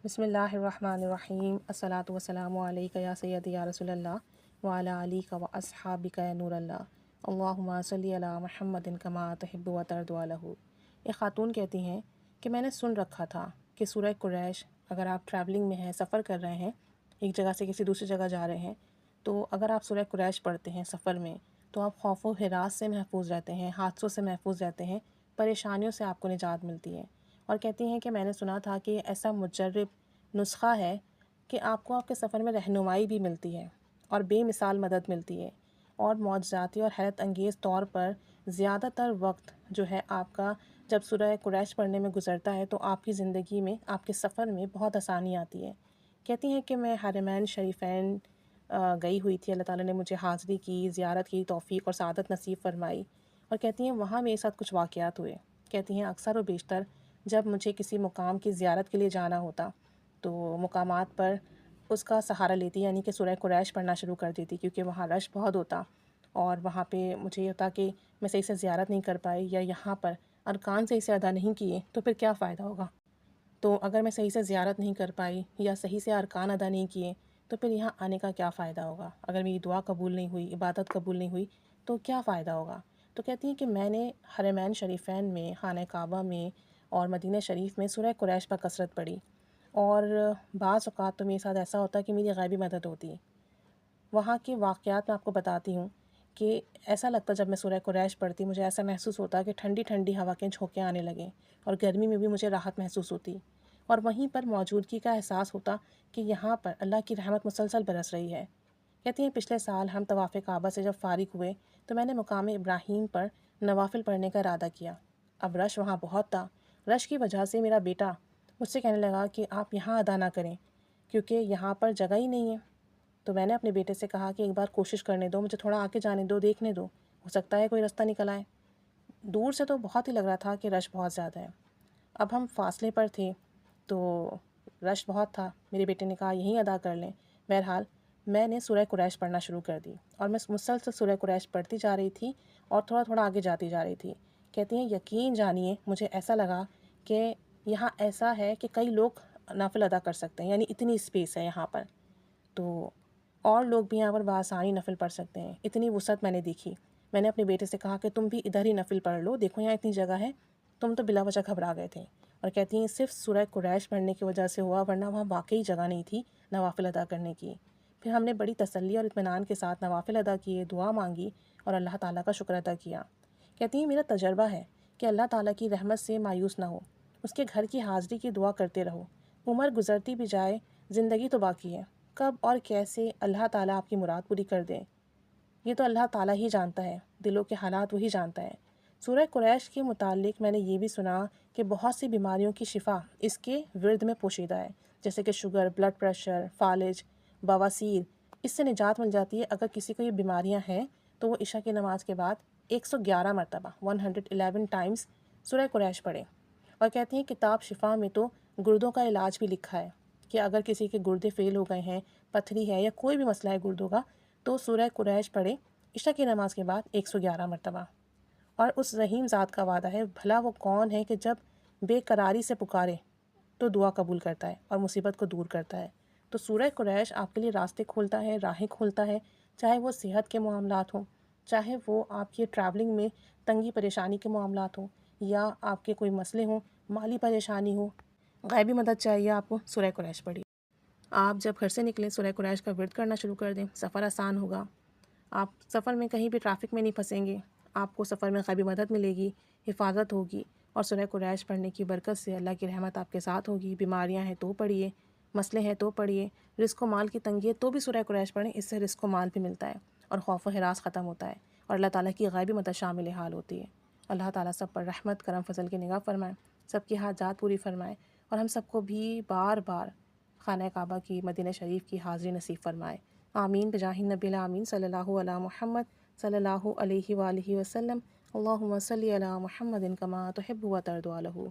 بسم اللہ الرحمن الرحیم الصلاۃ والسلام علیک یا سیدی یا رسول اللہ وعلی علیک و اصحابک یا نور اللہ اللہم صلی علی محمد کما تحب و ترضی عنہ۔ ایک خاتون کہتی ہیں کہ میں نے سن رکھا تھا کہ سورہ قریش اگر آپ ٹریولنگ میں ہیں، سفر کر رہے ہیں، ایک جگہ سے کسی دوسری جگہ جا رہے ہیں، تو اگر آپ سورہ قریش پڑھتے ہیں سفر میں تو آپ خوف و ہراس سے محفوظ رہتے ہیں، حادثوں سے محفوظ رہتے ہیں، پریشانیوں سے آپ کو نجات ملتی ہے۔ اور کہتی ہیں کہ میں نے سنا تھا کہ ایسا مجرب نسخہ ہے کہ آپ کو آپ کے سفر میں رہنمائی بھی ملتی ہے اور بے مثال مدد ملتی ہے، اور معجزاتی اور حیرت انگیز طور پر زیادہ تر وقت جو ہے آپ کا جب سورہ قریش پڑھنے میں گزرتا ہے تو آپ کی زندگی میں، آپ کے سفر میں بہت آسانی آتی ہے۔ کہتی ہیں کہ میں حرمین شریفین گئی ہوئی تھی، اللہ تعالیٰ نے مجھے حاضری کی، زیارت کی توفیق اور سعادت نصیب فرمائی، اور کہتی ہیں وہاں میرے ساتھ کچھ واقعات ہوئے۔ کہتی ہیں اکثر و بیشتر جب مجھے کسی مقام کی زیارت کے لیے جانا ہوتا تو مقامات پر اس کا سہارا لیتی، یعنی کہ سورہ قریش پڑھنا شروع کر دیتی، کیونکہ وہاں رش بہت ہوتا اور وہاں پہ مجھے یہ ہوتا کہ میں صحیح سے زیارت نہیں کر پائی، یا یہاں پر ارکان صحیح سے ادا نہیں کیے تو پھر کیا فائدہ ہوگا۔ تو اگر میں صحیح سے زیارت نہیں کر پائی یا صحیح سے ارکان ادا نہیں کیے تو پھر یہاں آنے کا کیا فائدہ ہوگا، اگر میری دعا قبول نہیں ہوئی، عبادت قبول نہیں ہوئی تو کیا فائدہ ہوگا۔ تو کہتی ہیں کہ میں نے حرمین شریفین میں، خانہ کعبہ میں اور مدینہ شریف میں سورہ قریش پر کثرت پڑھی، اور بعض اوقات تو میرے ساتھ ایسا ہوتا کہ میری غیبی مدد ہوتی۔ وہاں کے واقعات میں آپ کو بتاتی ہوں کہ ایسا لگتا جب میں سورہ قریش پڑھتی، مجھے ایسا محسوس ہوتا کہ ٹھنڈی ٹھنڈی ہوا کے جھونکے آنے لگیں، اور گرمی میں بھی مجھے راحت محسوس ہوتی، اور وہیں پر موجودگی کا احساس ہوتا کہ یہاں پر اللہ کی رحمت مسلسل برس رہی ہے۔ کہتی ہیں پچھلے سال ہم طواف کعبہ سے جب فارغ ہوئے تو میں نے مقام ابراہیم پر نوافل پڑھنے کا ارادہ کیا۔ اب رش وہاں بہت تھا، رش کی وجہ سے میرا بیٹا مجھ سے کہنے لگا کہ آپ یہاں ادا نہ کریں کیونکہ یہاں پر جگہ ہی نہیں ہے۔ تو میں نے اپنے بیٹے سے کہا کہ ایک بار کوشش کرنے دو، مجھے تھوڑا آگے جانے دو، دیکھنے دو، ہو سکتا ہے کوئی رستہ نکل آئے۔ دور سے تو بہت ہی لگ رہا تھا کہ رش بہت زیادہ ہے۔ اب ہم فاصلے پر تھے تو رش بہت تھا، میرے بیٹے نے کہا یہیں ادا کر لیں۔ بہرحال میں نے سورہ قریش پڑھنا شروع کر دی، اور میں مسلسل سورہ قریش پڑھتی جا رہی تھی اور تھوڑا تھوڑا آگے جاتی جا رہی تھی۔ کہتی ہیں یقین جانیے مجھے ایسا لگا کہ یہاں ایسا ہے کہ کئی لوگ نفل ادا کر سکتے ہیں، یعنی اتنی اسپیس ہے یہاں پر، تو اور لوگ بھی یہاں پر بآسانی نفل پڑھ سکتے ہیں، اتنی وسعت میں نے دیکھی۔ میں نے اپنے بیٹے سے کہا کہ تم بھی ادھر ہی نفل پڑھ لو، دیکھو یہاں اتنی جگہ ہے، تم تو بلا وجہ گھبرا گئے تھے۔ اور کہتی ہیں صرف سورہ قریش پڑھنے کی وجہ سے ہوا، ورنہ وہاں واقعی جگہ نہیں تھی نوافل ادا کرنے کی۔ پھر ہم نے بڑی تسلی اور اطمینان کے ساتھ نوافل ادا کیے، دعا مانگی اور اللہ تعالیٰ کا شکر ادا کیا۔ کہتی ہیں میرا تجربہ ہے کہ اللہ تعالیٰ کی رحمت سے مایوس نہ ہو، اس کے گھر کی حاضری کی دعا کرتے رہو۔ عمر گزرتی بھی جائے، زندگی تو باقی ہے، کب اور کیسے اللہ تعالیٰ آپ کی مراد پوری کر دے یہ تو اللہ تعالیٰ ہی جانتا ہے، دلوں کے حالات وہی جانتا ہے۔ سورہ قریش کے متعلق میں نے یہ بھی سنا کہ بہت سی بیماریوں کی شفا اس کے ورد میں پوشیدہ ہے، جیسے کہ شوگر، بلڈ پریشر، فالج، بواسیر، اس سے نجات مل جاتی ہے۔ اگر کسی کو یہ بیماریاں ہیں تو وہ عشاء کی نماز کے بعد 111 مرتبہ 111 ٹائمز سورہ قریش پڑھے۔ اور کہتی ہیں کتاب شفا میں تو گردوں کا علاج بھی لکھا ہے کہ اگر کسی کے گردے فیل ہو گئے ہیں، پتھری ہے یا کوئی بھی مسئلہ ہے گردوں کا، تو سورہ قریش پڑھے عشاء کی نماز کے بعد 111 مرتبہ۔ اور اس رحیم ذات کا وعدہ ہے، بھلا وہ کون ہے کہ جب بے قراری سے پکارے تو دعا قبول کرتا ہے اور مصیبت کو دور کرتا ہے۔ تو سورہ قریش آپ کے لیے راستے کھولتا ہے، راہیں کھولتا ہے، چاہے وہ صحت کے معاملات ہوں، چاہے وہ آپ کی ٹریولنگ میں تنگی پریشانی کے معاملات ہوں، یا آپ کے کوئی مسئلے ہوں، مالی پریشانی ہو، غیبی مدد چاہیے آپ کو، سورہ قریش پڑھیے۔ آپ جب گھر سے نکلیں سورہ قریش کا ورد کرنا شروع کر دیں، سفر آسان ہوگا، آپ سفر میں کہیں بھی ٹریفک میں نہیں پھنسیں گے، آپ کو سفر میں غیبی مدد ملے گی، حفاظت ہوگی، اور سورہ قریش پڑھنے کی برکت سے اللہ کی رحمت آپ کے ساتھ ہوگی۔ بیماریاں ہیں تو پڑھیے، مسئلے ہیں تو پڑھیے، رزق و مال کی تنگی ہے تو بھی سورہ قریش پڑھیں، اس سے رزق و مال بھی ملتا ہے اور خوف و ہراس ختم ہوتا ہے، اور اللہ تعالیٰ کی غیبی مدد شامل حال ہوتی ہے۔ اللہ تعالیٰ سب پر رحمت، کرم، فضل کی نگاہ فرمائے، سب کی حاجات پوری فرمائے، اور ہم سب کو بھی بار بار خانہ کعبہ کی، مدینہ شریف کی حاضری نصیب فرمائے۔ آمین بجاہ النبی الامین صلی اللہ علی محمد صلی اللہ علیہ وآلہ وسلم۔ اللہم صلی علی محمد کما تحب و ترضی عنہ۔